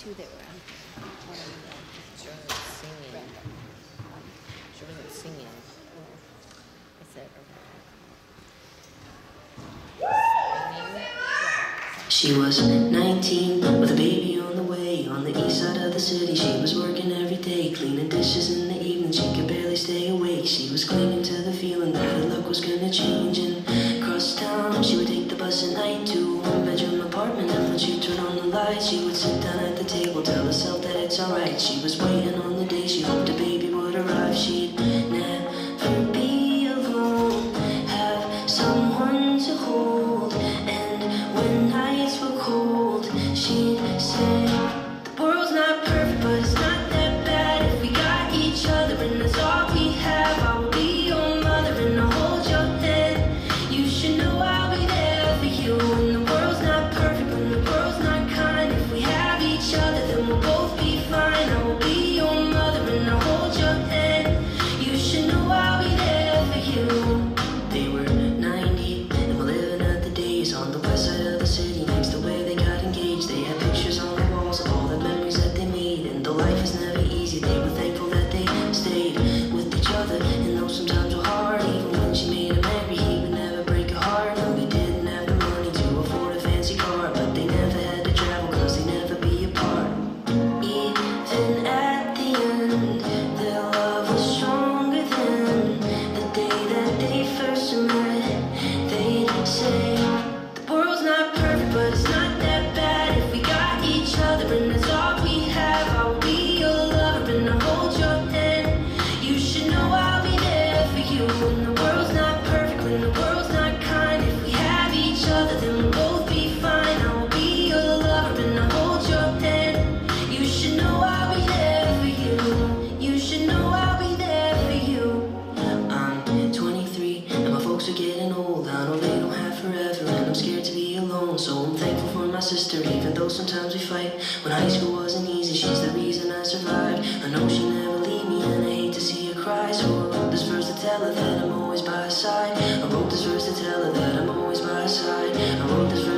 two that were on here. One of them She wasn't singing. random. She wasn't singing. I said, She was 19 with a baby on the way. On the east side of the city, she was working every day, cleaning dishes in the evening, she could barely stay awake. She was clinging to the feeling that her luck was gonna change. And across town, she would take the bus at night to a one-bedroom apartment. And when she'd turn on the lights, she would sit down at the table, tell herself that it's alright. She was waiting on the day she hoped a baby would arrive. She'd never be alone, have someone to hold. And when nights were cold, she'd say, the world's not perfect, but it's not that bad if we got each other, and that's all we have. I will be your mother and I'll hold your hand. You should know I'll be there for you. And the world's not perfect when the world's not kind. If we have each other, then we'll both be fine. I will be your mother and I'll hold your hand. You should know I'll be there for you. They were 90 and were living at the days on the west side of the city, next to where they got engaged. They had pictures on the walls of all the memories that they made. And though life was never easy, they were thankful that they stayed with each other. And though sometimes were hard, even when she made him angry, he would never break her heart. No, they didn't have the money to afford a fancy car, but they never had to travel cause they never be apart. Even at the end, their love was stronger than the day that they first met. They'd say, the world's not perfect, but it's not that bad if we got each other, and that's all we have. I will be your lover and I'll hold your hand. You should know I'll be there for you. And the world's not perfect when the world's not kind. If we have each other, then we'll both be fine. I will be your lover and I'll hold your hand. You should know I'll be there for you. You should know I'll be there for you. I'm 23 and my folks are getting old. I know they don't have forever and I'm scared to be alone. So I'm thankful for my sister, even though sometimes we fight. When high school wasn't easy, she's the reason I survived. I know she'll never leave me and I hate to see her cry. So I wrote this verse to tell her that I'm always by her side. I wrote this verse to tell her that I'm always by her side. I wrote this verse